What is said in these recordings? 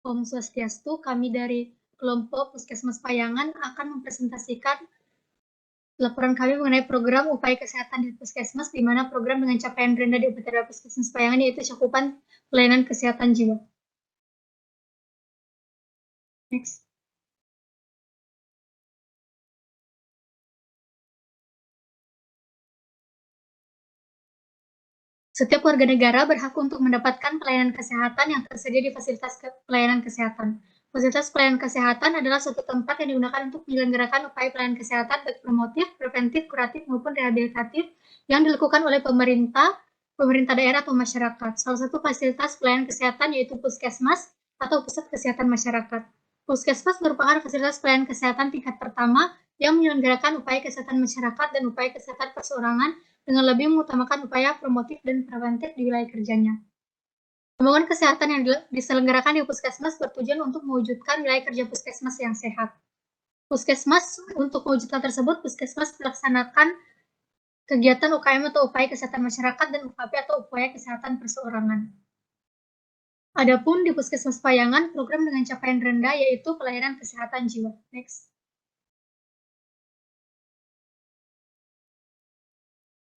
Om Swastiastu, kami dari kelompok Puskesmas Payangan akan mempresentasikan laporan kami mengenai program upaya kesehatan di Puskesmas, di mana program dengan capaian rendah di UPTD Puskesmas Payangan yaitu cakupan pelayanan kesehatan jiwa. Next. Setiap warga negara berhak untuk mendapatkan pelayanan kesehatan yang tersedia di fasilitas pelayanan kesehatan. Fasilitas pelayanan kesehatan adalah suatu tempat yang digunakan untuk menyelenggarakan upaya pelayanan kesehatan baik promotif, preventif, kuratif, maupun rehabilitatif yang dilakukan oleh pemerintah daerah atau masyarakat. Salah satu fasilitas pelayanan kesehatan yaitu puskesmas atau pusat kesehatan masyarakat. Puskesmas merupakan fasilitas pelayanan kesehatan tingkat pertama yang menyelenggarakan upaya kesehatan masyarakat dan upaya kesehatan perseorangan dengan lebih mengutamakan upaya promotif dan preventif di wilayah kerjanya. Pembangunan kesehatan yang diselenggarakan di puskesmas bertujuan untuk mewujudkan wilayah kerja puskesmas yang sehat. Puskesmas, untuk mewujudkan tersebut, puskesmas melaksanakan kegiatan UKM atau upaya kesehatan masyarakat dan UKP atau upaya kesehatan perseorangan. Adapun di Puskesmas Payangan, program dengan capaian rendah yaitu pelayanan kesehatan jiwa. Next.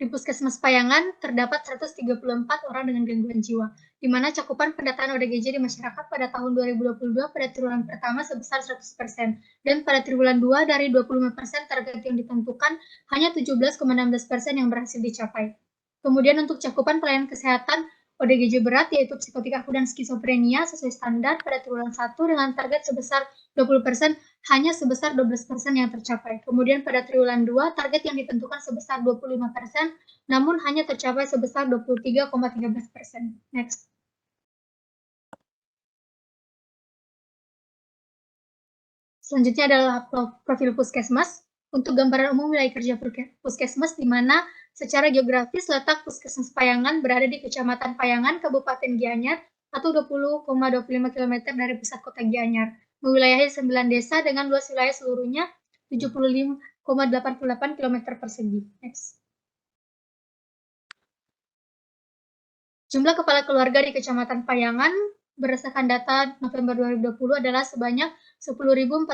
Di Puskesmas Payangan terdapat 134 orang dengan gangguan jiwa, di mana cakupan pendataan ODGJ di masyarakat pada tahun 2022 pada triwulan pertama sebesar 100%, dan pada triwulan 2 dari 25% target yang ditentukan, hanya 17,16% yang berhasil dicapai. Kemudian untuk cakupan pelayanan kesehatan ODGJ berat yaitu psikotik akut dan skizofrenia sesuai standar pada triwulan 1 dengan target sebesar 20%, hanya sebesar 12% yang tercapai. Kemudian pada triwulan 2, target yang ditentukan sebesar 25%, namun hanya tercapai sebesar 23,13%. Next. Selanjutnya adalah profil puskesmas. Untuk gambaran umum wilayah kerja puskesmas, di mana secara geografis letak Puskesmas Payangan berada di Kecamatan Payangan, Kabupaten Gianyar, atau 20,25 km dari pusat kota Gianyar, mewilayahi 9 desa dengan luas wilayah seluruhnya 75,88 km persegi. Next. Jumlah kepala keluarga di Kecamatan Payangan berdasarkan data November 2020 adalah sebanyak 10.418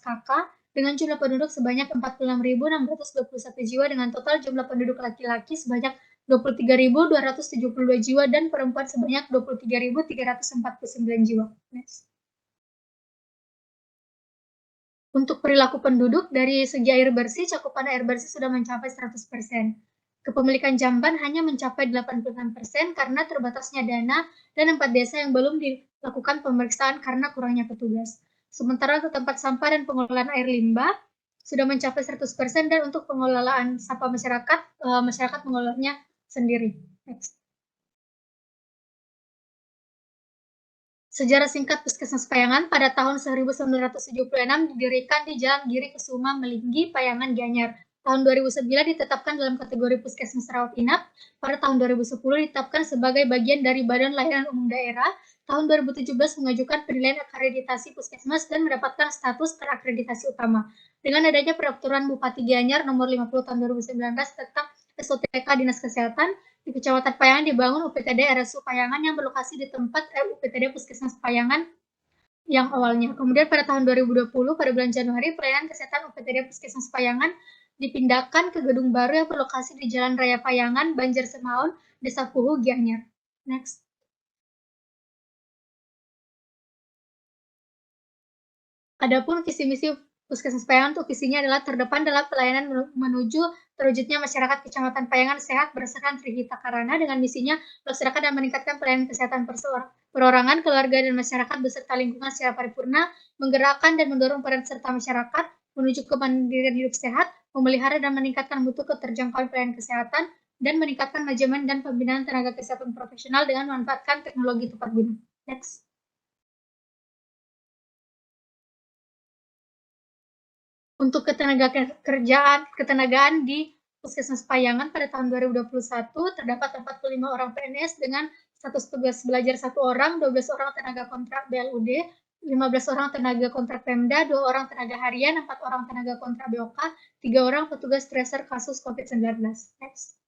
kakak dengan jumlah penduduk sebanyak 46.621 jiwa dengan total jumlah penduduk laki-laki sebanyak 23.272 jiwa dan perempuan sebanyak 23.349 jiwa. Next. Untuk perilaku penduduk, dari segi air bersih, cakupan air bersih sudah mencapai 100%. Kepemilikan jamban hanya mencapai 86% karena terbatasnya dana dan 4 desa yang belum dilakukan pemeriksaan karena kurangnya petugas. Sementara untuk tempat sampah dan pengelolaan air limbah sudah mencapai 100% dan untuk pengelolaan sampah masyarakat mengelolanya sendiri. Next. Sejarah singkat Puskesmas Payangan pada tahun 1976 didirikan di Jalan Giri Kusuma Melinggi, Payangan, Gianyar. Tahun 2009 ditetapkan dalam kategori Puskesmas Rawat Inap. Pada tahun 2010 ditetapkan sebagai bagian dari Badan Layanan Umum Daerah. Tahun 2017 mengajukan penilaian akreditasi Puskesmas dan mendapatkan status terakreditasi utama. Dengan adanya peraturan Bupati Gianyar nomor 50 tahun 2019 tentang SOTK Dinas Kesehatan, di Kecamatan Payangan dibangun UPTD RSU Payangan yang berlokasi di tempat UPTD Puskesmas Payangan yang awalnya. Kemudian pada tahun 2020, pada bulan Januari, pelayanan kesehatan UPTD Puskesmas Payangan dipindahkan ke gedung baru yang berlokasi di Jalan Raya Payangan, Banjar Semaun, Desa Puhu, Gianyar. Next. Adapun visi misi Puskesmas Payangan untuk visinya adalah terdepan dalam pelayanan menuju terwujudnya masyarakat Kecamatan Payangan sehat berdasarkan Trihita Karana dengan misinya melaksanakan dan meningkatkan pelayanan kesehatan perorangan, keluarga, dan masyarakat beserta lingkungan secara paripurna, menggerakkan dan mendorong peran serta masyarakat menuju kemandirian hidup sehat, memelihara dan meningkatkan mutu keterjangkauan pelayanan kesehatan, dan meningkatkan manajemen dan pembinaan tenaga kesehatan profesional dengan memanfaatkan teknologi tepat guna. Next. Untuk ketenagaan di Puskesmas Payangan pada tahun 2021 terdapat 45 orang PNS dengan status tugas belajar 1 orang, 12 orang tenaga kontrak BLUD, 15 orang tenaga kontrak Pemda, 2 orang tenaga harian, 4 orang tenaga kontrak BOK, 3 orang petugas tracer kasus COVID-19. Next.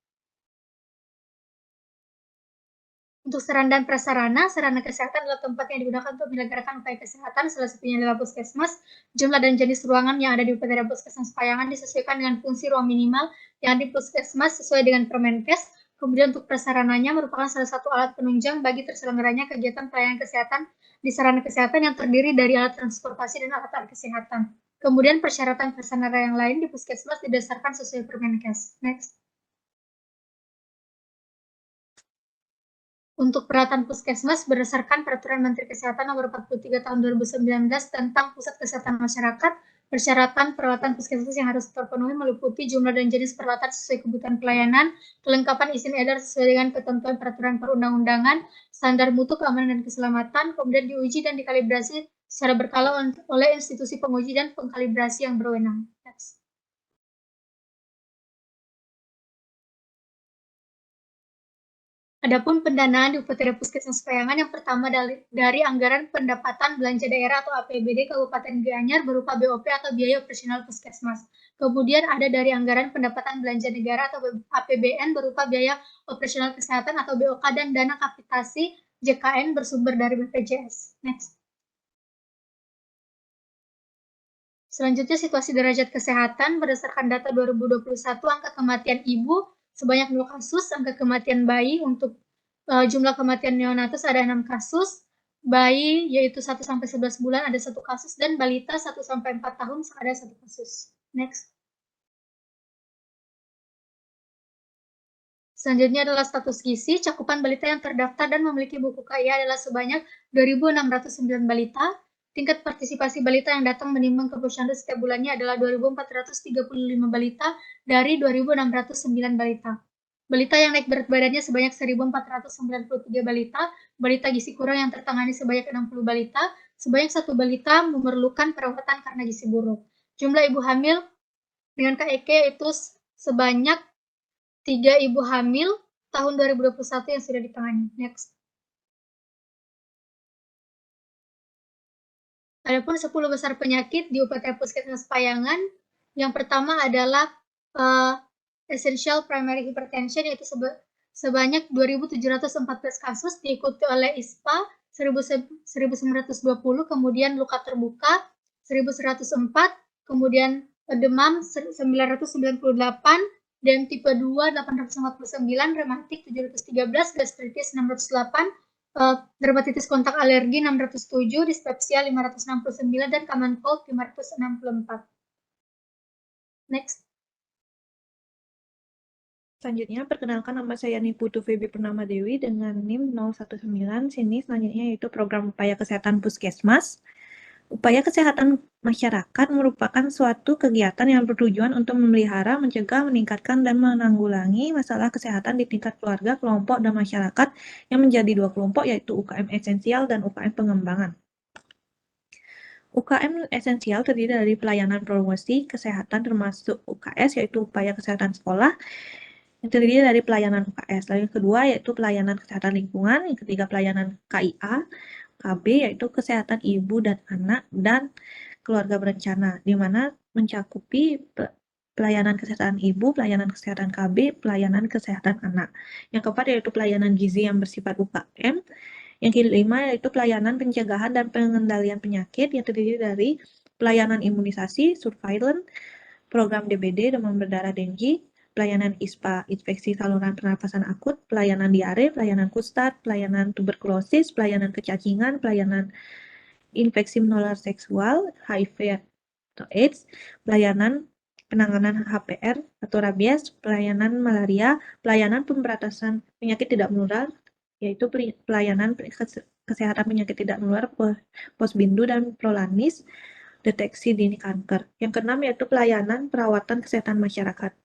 Untuk sarana dan prasarana, sarana kesehatan adalah tempat yang digunakan untuk menyelenggarakan upaya kesehatan, salah satunya adalah puskesmas. Jumlah dan jenis ruangan yang ada di Upacara Puskesmas Payangan disesuaikan dengan fungsi ruang minimal yang ada di puskesmas sesuai dengan Permenkes. Kemudian untuk prasarananya merupakan salah satu alat penunjang bagi terselenggaranya kegiatan pelayanan kesehatan di sarana kesehatan yang terdiri dari alat transportasi dan alat-alat kesehatan. Kemudian persyaratan prasarana yang lain di puskesmas didasarkan sesuai Permenkes. Next. Untuk peralatan puskesmas berdasarkan Peraturan Menteri Kesehatan Nomor 43 Tahun 2019 tentang Pusat Kesehatan Masyarakat, persyaratan peralatan puskesmas yang harus terpenuhi meliputi jumlah dan jenis peralatan sesuai kebutuhan pelayanan, kelengkapan izin edar sesuai dengan ketentuan peraturan perundang-undangan, standar mutu keamanan dan keselamatan, kemudian diuji dan dikalibrasi secara berkala oleh institusi penguji dan pengkalibrasi yang berwenang. Adapun pendanaan di Upacara Puskesmas Payangan yang pertama dari anggaran pendapatan belanja daerah atau APBD Kabupaten Gianyar berupa BOP atau biaya operasional puskesmas. Kemudian ada dari anggaran pendapatan belanja negara atau APBN berupa biaya operasional kesehatan atau BOK dan dana kapitasi JKN bersumber dari BPJS. Next. Selanjutnya situasi derajat kesehatan berdasarkan data 2021 angka kematian ibu sebanyak 2 kasus, angka kematian bayi untuk jumlah kematian neonatus ada 6 kasus, bayi yaitu 1 sampai 11 bulan ada 1 kasus dan balita 1 sampai 4 tahun ada 1 kasus. Next. Selanjutnya adalah status gizi. Cakupan balita yang terdaftar dan memiliki buku KIA adalah sebanyak 2.609 balita. Tingkat partisipasi balita yang datang menimbang ke posyandu setiap bulannya adalah 2.435 balita dari 2.609 balita. Balita yang naik berat badannya sebanyak 1.493 balita, balita gizi kurang yang tertangani sebanyak 60 balita, sebanyak 1 balita memerlukan perawatan karena gizi buruk. Jumlah ibu hamil dengan KEK itu sebanyak 3 ibu hamil tahun 2021 yang sudah ditangani. Next. Adapun 10 besar penyakit di Upacara Puskesmas Payangan, yang pertama adalah essential primary hypertension yaitu sebanyak 2.714 kasus, diikuti oleh ISPA 1.920, kemudian luka terbuka 1.104, kemudian demam 998, dan tipe 2 849, rematik 713, gastritis 608, dermatitis kontak alergi 607, dispepsia 569, dan common cold 564. Next. Selanjutnya, perkenalkan nama saya Niputu Febi Purnama Dewi dengan NIM 019. Sini selanjutnya yaitu program upaya kesehatan puskesmas. Upaya kesehatan masyarakat merupakan suatu kegiatan yang bertujuan untuk memelihara, mencegah, meningkatkan, dan menanggulangi masalah kesehatan di tingkat keluarga, kelompok, dan masyarakat yang menjadi 2 kelompok yaitu UKM esensial dan UKM pengembangan. UKM esensial terdiri dari pelayanan promosi kesehatan termasuk UKS yaitu upaya kesehatan sekolah, yang terdiri dari pelayanan UKS. Lalu yang kedua yaitu pelayanan kesehatan lingkungan, yang ketiga pelayanan KIA, KB yaitu kesehatan ibu dan anak dan keluarga berencana, di mana mencakupi pelayanan kesehatan ibu, pelayanan kesehatan KB, pelayanan kesehatan anak. Yang keempat yaitu pelayanan gizi yang bersifat UKM. Yang kelima yaitu pelayanan pencegahan dan pengendalian penyakit yang terdiri dari pelayanan imunisasi, surveillance, program DBD, demam berdarah dengue, pelayanan ISPA, infeksi saluran pernapasan akut, pelayanan diare, pelayanan kustat, pelayanan tuberkulosis, pelayanan kecacingan, pelayanan infeksi menular seksual, HIV atau AIDS, pelayanan penanganan HPR atau rabies, pelayanan malaria, pelayanan pemberantasan penyakit tidak menular, yaitu pelayanan kesehatan penyakit tidak menular, posbindu dan prolanis, deteksi dini kanker. Yang keenam yaitu pelayanan perawatan kesehatan masyarakat.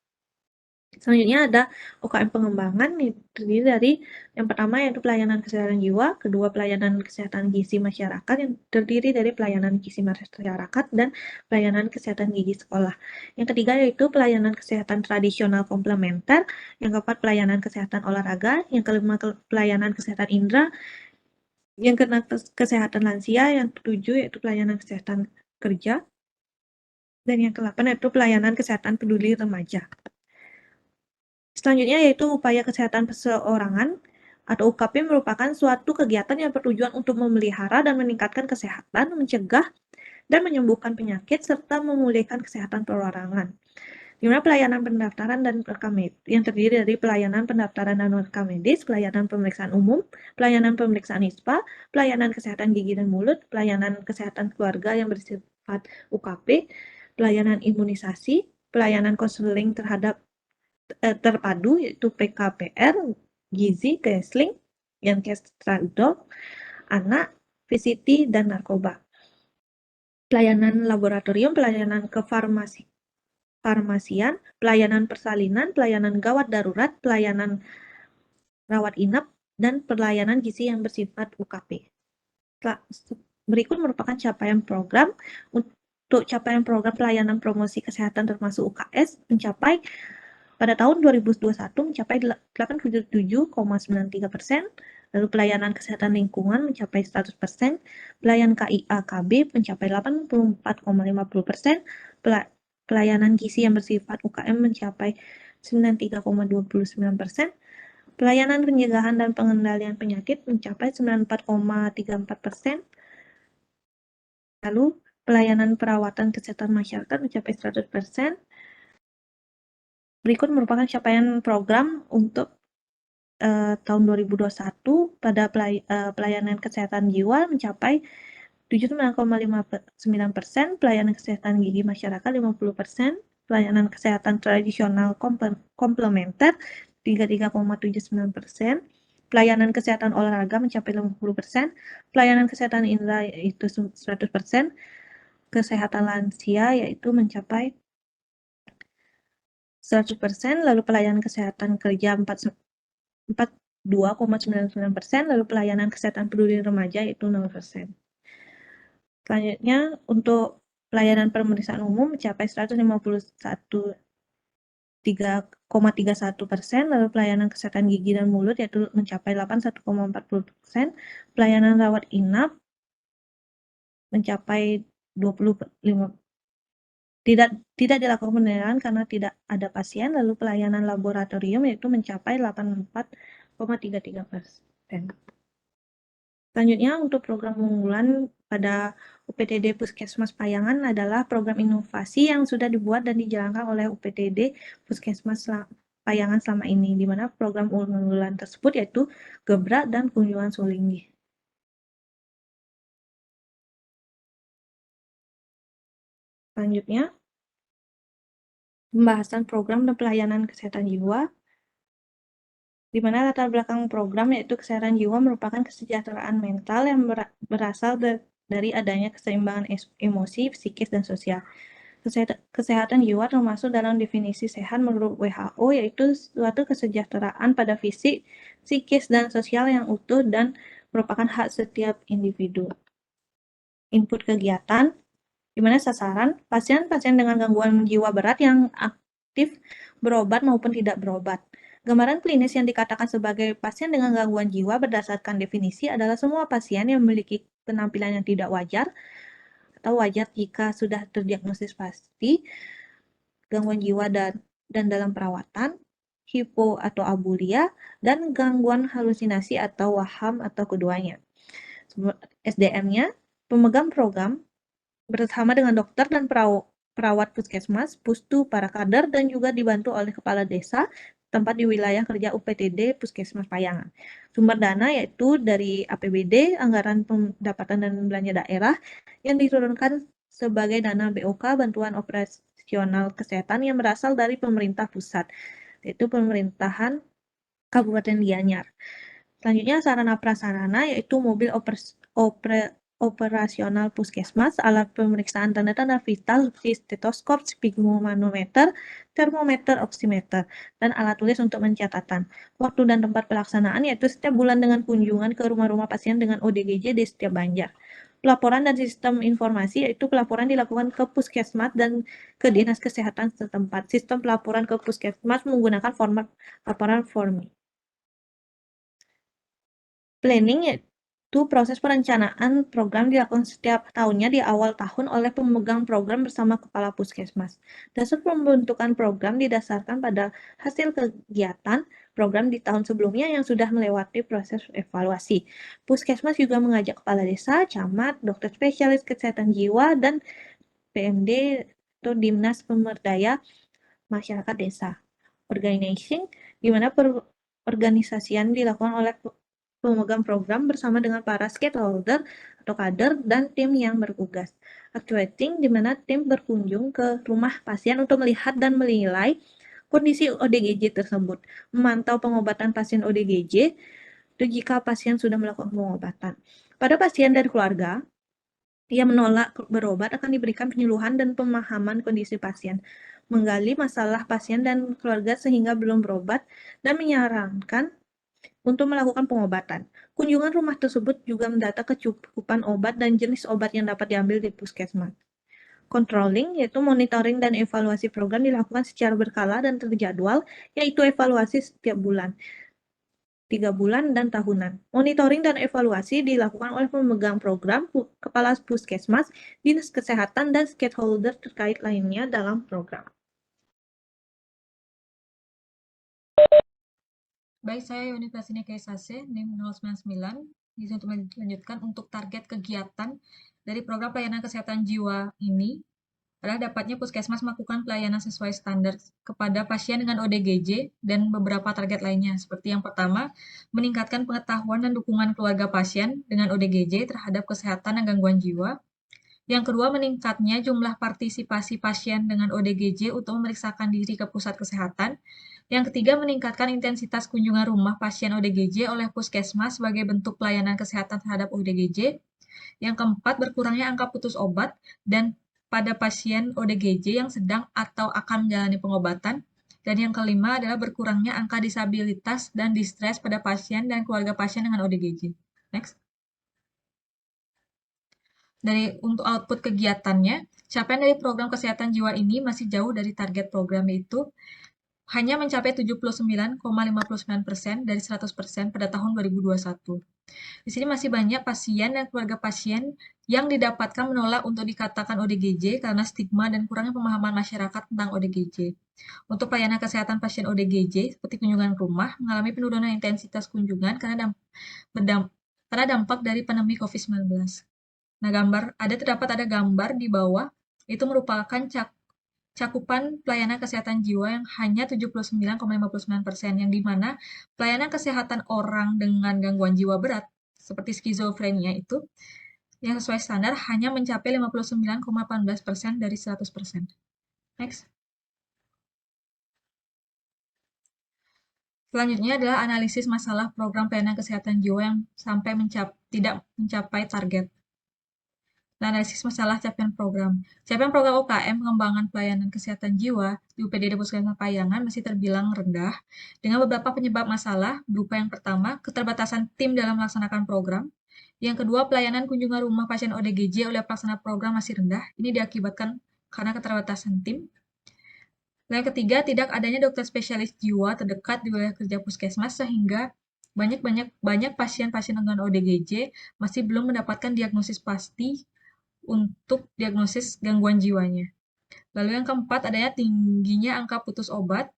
Selanjutnya ada UKM pengembangan, terdiri dari yang pertama yaitu pelayanan kesehatan jiwa, kedua pelayanan kesehatan gizi masyarakat yang terdiri dari pelayanan gizi masyarakat dan pelayanan kesehatan gizi sekolah. Yang ketiga yaitu pelayanan kesehatan tradisional komplementer, yang keempat pelayanan kesehatan olahraga, yang kelima pelayanan kesehatan indera, yang keenam kesehatan lansia, yang ketujuh yaitu pelayanan kesehatan kerja, dan yang ke-8 yaitu pelayanan kesehatan peduli remaja. Selanjutnya yaitu upaya kesehatan perseorangan. atau UKP merupakan suatu kegiatan yang bertujuan untuk memelihara dan meningkatkan kesehatan, mencegah dan menyembuhkan penyakit, serta memulihkan kesehatan perorangan. Di mana pelayanan pendaftaran dan rekam medis yang terdiri dari pelayanan pendaftaran dan rekam medis, pelayanan pemeriksaan umum, pelayanan pemeriksaan ISPA, pelayanan kesehatan gigi dan mulut, pelayanan kesehatan keluarga yang bersifat UKP, pelayanan imunisasi, pelayanan konseling terhadap terpadu yaitu PKPR, gizi, counseling, yang tramadol, anak, VCT, dan narkoba. Pelayanan laboratorium, pelayanan kefarmasian, pelayanan persalinan, pelayanan gawat darurat, pelayanan rawat inap, dan pelayanan gizi yang bersifat UKP. Berikut merupakan capaian program. Untuk capaian program pelayanan promosi kesehatan termasuk UKS mencapai pada tahun 2021 mencapai 87,93%, lalu pelayanan kesehatan lingkungan mencapai 100%, pelayanan KIA KB mencapai 84,50%, pelayanan gizi yang bersifat UKM mencapai 93,29%, pelayanan pencegahan dan pengendalian penyakit mencapai 94,34%, lalu pelayanan perawatan kesehatan masyarakat mencapai 100%. Berikut merupakan capaian program untuk tahun 2021 pada pelayanan kesehatan jiwa mencapai 79,59%, pelayanan kesehatan gigi masyarakat 50%, pelayanan kesehatan tradisional komplementer 33,79%, pelayanan kesehatan olahraga mencapai 50%, pelayanan kesehatan indera yaitu 100%, kesehatan lansia yaitu mencapai 100%, lalu pelayanan kesehatan kerja 42,99%, lalu pelayanan kesehatan peduli remaja yaitu 0%. Selanjutnya, untuk pelayanan pemeriksaan umum mencapai 151,31%, lalu pelayanan kesehatan gigi dan mulut yaitu mencapai 81,40%, pelayanan rawat inap mencapai 25%. Tidak dilakukan penilaian karena tidak ada pasien, lalu pelayanan laboratorium yaitu mencapai 84,33%. Selanjutnya, untuk program unggulan pada UPTD Puskesmas Payangan adalah program inovasi yang sudah dibuat dan dijalankan oleh UPTD Puskesmas Payangan selama ini, di mana program unggulan tersebut yaitu Gebrak dan Kunjungan Sulinggi. Selanjutnya, pembahasan program dan pelayanan kesehatan jiwa, di mana latar belakang program yaitu kesehatan jiwa merupakan kesejahteraan mental yang berasal dari adanya keseimbangan emosi, psikis, dan sosial. Kesehatan jiwa termasuk dalam definisi sehat menurut WHO, yaitu suatu kesejahteraan pada fisik, psikis, dan sosial yang utuh dan merupakan hak setiap individu. Input kegiatan, di mana sasaran pasien-pasien dengan gangguan jiwa berat yang aktif berobat maupun tidak berobat. Gambaran klinis yang dikatakan sebagai pasien dengan gangguan jiwa berdasarkan definisi adalah semua pasien yang memiliki penampilan yang tidak wajar atau wajar jika sudah terdiagnosis pasti gangguan jiwa dan dalam perawatan, hipo atau abulia, dan gangguan halusinasi atau waham atau keduanya. SDM-nya, pemegang program bersama dengan dokter dan perawat puskesmas, pustu, para kader, dan juga dibantu oleh kepala desa tempat di wilayah kerja UPTD Puskesmas Payangan. Sumber dana yaitu dari APBD, Anggaran Pendapatan dan Belanja Daerah, yang diturunkan sebagai dana BOK, Bantuan Operasional Kesehatan, yang berasal dari pemerintah pusat, yaitu pemerintahan Kabupaten Gianyar. Selanjutnya, sarana prasarana yaitu mobil operasional puskesmas, alat pemeriksaan tanda-tanda vital seperti stetoskop, sphygmomanometer, termometer, oximeter, dan alat tulis untuk pencatatan. Waktu dan tempat pelaksanaan yaitu setiap bulan dengan kunjungan ke rumah-rumah pasien dengan ODGJ di setiap Banjar. Pelaporan dan sistem informasi yaitu pelaporan dilakukan ke puskesmas dan ke dinas kesehatan setempat. Sistem pelaporan ke puskesmas menggunakan format laporan Formi. Planning yaitu proses perencanaan program dilakukan setiap tahunnya di awal tahun oleh pemegang program bersama kepala puskesmas. Dasar pembentukan program didasarkan pada hasil kegiatan, program di tahun sebelumnya yang sudah melewati proses evaluasi. Puskesmas juga mengajak kepala desa, camat, dokter spesialis kesehatan jiwa, dan PMD atau Dinas Pemberdaya Masyarakat Desa. Organizing, di mana organisasian dilakukan oleh pemegang program bersama dengan para stakeholder atau kader dan tim yang bertugas. Actuating, di mana tim berkunjung ke rumah pasien untuk melihat dan menilai kondisi ODGJ tersebut, memantau pengobatan pasien ODGJ, dan jika pasien sudah melakukan pengobatan. Pada pasien dan keluarga, yang menolak berobat akan diberikan penyuluhan dan pemahaman kondisi pasien, menggali masalah pasien dan keluarga sehingga belum berobat, dan menyarankan untuk melakukan pengobatan. Kunjungan rumah tersebut juga mendata kecukupan obat dan jenis obat yang dapat diambil di puskesmas. Controlling, yaitu monitoring dan evaluasi program dilakukan secara berkala dan terjadwal, yaitu evaluasi setiap bulan, 3 bulan, dan tahunan. Monitoring dan evaluasi dilakukan oleh pemegang program, kepala puskesmas, dinas kesehatan, dan stakeholder terkait lainnya dalam program. Baik, saya Yoni Prasini Kaisase, NIM 099. Di sini untuk melanjutkan untuk target kegiatan dari program pelayanan kesehatan jiwa ini adalah dapatnya puskesmas melakukan pelayanan sesuai standar kepada pasien dengan ODGJ dan beberapa target lainnya. Seperti yang pertama, meningkatkan pengetahuan dan dukungan keluarga pasien dengan ODGJ terhadap kesehatan dan gangguan jiwa. Yang kedua, meningkatnya jumlah partisipasi pasien dengan ODGJ untuk memeriksakan diri ke pusat kesehatan. Yang ketiga, meningkatkan intensitas kunjungan rumah pasien ODGJ oleh puskesmas sebagai bentuk pelayanan kesehatan terhadap ODGJ. Yang keempat, berkurangnya angka putus obat dan pada pasien ODGJ yang sedang atau akan menjalani pengobatan. Dan yang kelima adalah berkurangnya angka disabilitas dan distres pada pasien dan keluarga pasien dengan ODGJ. Next. Untuk output kegiatannya, capaian dari program kesehatan jiwa ini masih jauh dari target program, yaitu hanya mencapai 79,59% dari 100% pada tahun 2021. Di sini masih banyak pasien dan keluarga pasien yang didapatkan menolak untuk dikatakan ODGJ karena stigma dan kurangnya pemahaman masyarakat tentang ODGJ. Untuk pelayanan kesehatan pasien ODGJ, seperti kunjungan rumah, mengalami penurunan intensitas kunjungan karena dampak dari pandemi COVID-19. Nah, terdapat ada gambar di bawah, itu merupakan cakupan pelayanan kesehatan jiwa yang hanya 79,59%, yang dimana pelayanan kesehatan orang dengan gangguan jiwa berat, seperti skizofrenia itu, yang sesuai standar hanya mencapai 59,18% dari 100%. Next. Selanjutnya adalah analisis masalah program pelayanan kesehatan jiwa yang sampai tidak mencapai target. Analisis masalah capaian program. Capaian program UKM pengembangan pelayanan kesehatan jiwa di UPDD Puskesmas Payangan masih terbilang rendah dengan beberapa penyebab masalah berupa yang pertama, keterbatasan tim dalam melaksanakan program. Yang kedua, pelayanan kunjungan rumah pasien ODGJ oleh pelaksana program masih rendah. Ini diakibatkan karena keterbatasan tim. Yang ketiga, tidak adanya dokter spesialis jiwa terdekat di wilayah kerja puskesmas sehingga banyak pasien-pasien dengan ODGJ masih belum mendapatkan diagnosis pasti untuk diagnosis gangguan jiwanya. Lalu yang keempat, adanya tingginya angka putus obat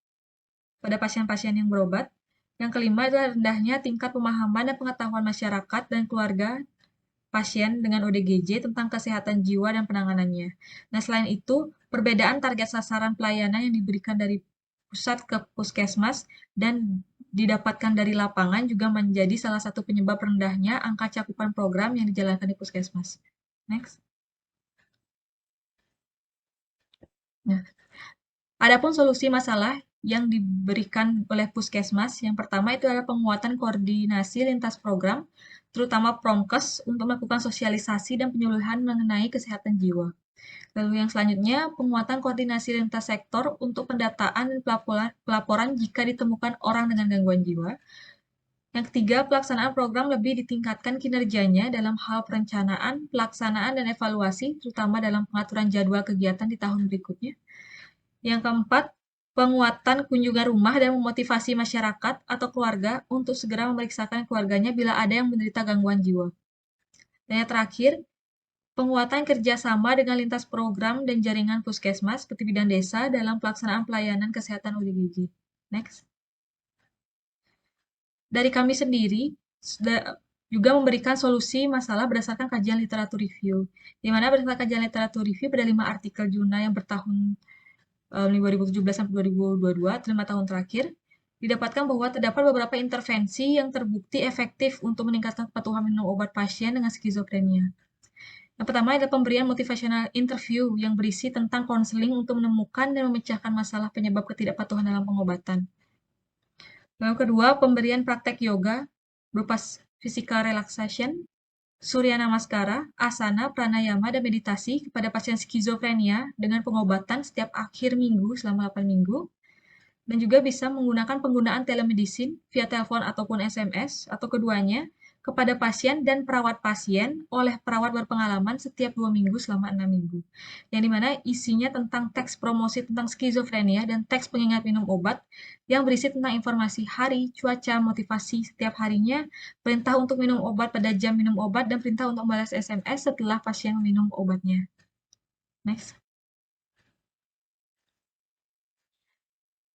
pada pasien-pasien yang berobat. Yang kelima adalah rendahnya tingkat pemahaman dan pengetahuan masyarakat dan keluarga pasien dengan ODGJ tentang kesehatan jiwa dan penanganannya. Nah, selain itu, perbedaan target sasaran pelayanan yang diberikan dari pusat ke puskesmas dan didapatkan dari lapangan juga menjadi salah satu penyebab rendahnya angka cakupan program yang dijalankan di puskesmas. Next. Nah, adapun solusi masalah yang diberikan oleh puskesmas, yang pertama itu adalah penguatan koordinasi lintas program, terutama Promkes, untuk melakukan sosialisasi dan penyuluhan mengenai kesehatan jiwa. Lalu yang selanjutnya, penguatan koordinasi lintas sektor untuk pendataan dan pelaporan jika ditemukan orang dengan gangguan jiwa. Yang ketiga, pelaksanaan program lebih ditingkatkan kinerjanya dalam hal perencanaan, pelaksanaan, dan evaluasi, terutama dalam pengaturan jadwal kegiatan di tahun berikutnya. Yang keempat, penguatan kunjungan rumah dan memotivasi masyarakat atau keluarga untuk segera memeriksakan keluarganya bila ada yang menderita gangguan jiwa. Dan yang terakhir, penguatan kerjasama dengan lintas program dan jaringan puskesmas seperti bidan desa dalam pelaksanaan pelayanan kesehatan ODGJ. Next. dari kami sendiri juga memberikan solusi masalah berdasarkan kajian literatur review. Di mana berdasarkan kajian literatur review pada 5 artikel jurnal yang bertahun 2017 sampai 2022, 5 tahun terakhir, didapatkan bahwa terdapat beberapa intervensi yang terbukti efektif untuk meningkatkan kepatuhan minum obat pasien dengan skizofrenia. Yang pertama adalah pemberian motivational interview yang berisi tentang konseling untuk menemukan dan memecahkan masalah penyebab ketidakpatuhan dalam pengobatan. Lalu kedua, pemberian praktek yoga berupa physical relaxation, surya namaskara, asana, pranayama, dan meditasi kepada pasien skizofrenia dengan pengobatan setiap akhir minggu selama 8 minggu. Dan juga bisa menggunakan penggunaan telemedicine via telepon ataupun SMS, atau keduanya, kepada pasien dan perawat pasien oleh perawat berpengalaman setiap 2 minggu selama 6 minggu. Yang dimana isinya tentang teks promosi tentang skizofrenia dan teks pengingat minum obat yang berisi tentang informasi hari, cuaca, motivasi setiap harinya, perintah untuk minum obat pada jam minum obat, dan perintah untuk membalas SMS setelah pasien minum obatnya. Next.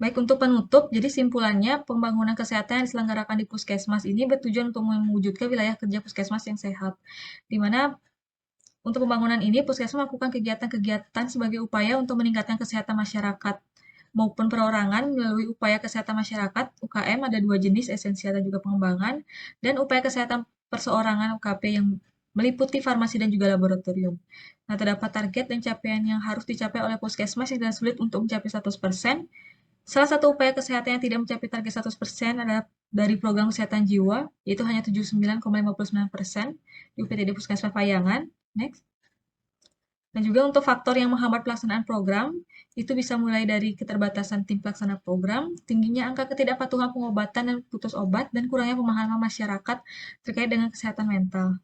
Baik, untuk penutup, jadi simpulannya, pembangunan kesehatan yang diselenggarakan di Puskesmas ini bertujuan untuk mewujudkan wilayah kerja Puskesmas yang sehat, di mana untuk pembangunan ini, Puskesmas melakukan kegiatan-kegiatan sebagai upaya untuk meningkatkan kesehatan masyarakat maupun perorangan melalui upaya kesehatan masyarakat, UKM, ada 2 jenis, esensial dan juga pengembangan, dan upaya kesehatan perseorangan, UKP, yang meliputi farmasi dan juga laboratorium. Nah, terdapat target dan capaian yang harus dicapai oleh Puskesmas yang tidak sulit untuk mencapai 100%. Salah satu upaya kesehatan yang tidak mencapai target 100% adalah dari program kesehatan jiwa, yaitu hanya 79,59% di UPTD Puskesmas Payangan. Next. Dan juga untuk faktor yang menghambat pelaksanaan program, itu bisa mulai dari keterbatasan tim pelaksana program, tingginya angka ketidakpatuhan pengobatan dan putus obat, dan kurangnya pemahaman masyarakat terkait dengan kesehatan mental.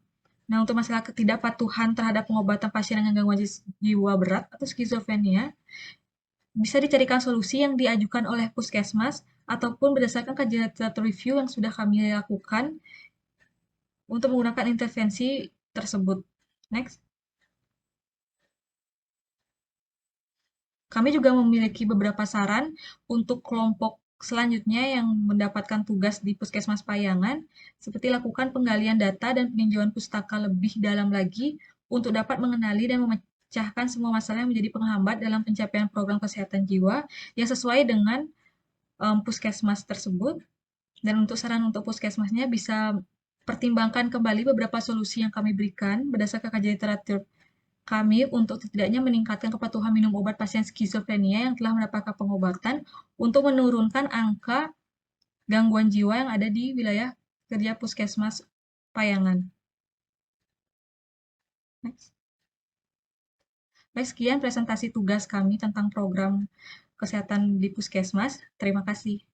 Nah, untuk masalah ketidakpatuhan terhadap pengobatan pasien dengan gangguan jiwa berat atau skizofrenia, bisa dicarikan solusi yang diajukan oleh Puskesmas ataupun berdasarkan kajian literatur review yang sudah kami lakukan untuk menggunakan intervensi tersebut. Next. Kami juga memiliki beberapa saran untuk kelompok selanjutnya yang mendapatkan tugas di Puskesmas Payangan, seperti lakukan penggalian data dan peninjauan pustaka lebih dalam lagi untuk dapat mengenali dan memecahkan semua masalah yang menjadi penghambat dalam pencapaian program kesehatan jiwa yang sesuai dengan Puskesmas tersebut. Dan untuk saran untuk Puskesmasnya bisa pertimbangkan kembali beberapa solusi yang kami berikan berdasarkan kajian literatur kami untuk setidaknya meningkatkan kepatuhan minum obat pasien skizofrenia yang telah mendapatkan pengobatan untuk menurunkan angka gangguan jiwa yang ada di wilayah kerja Puskesmas Payangan. Next. Baik, sekian presentasi tugas kami tentang program kesehatan di Puskesmas. Terima kasih.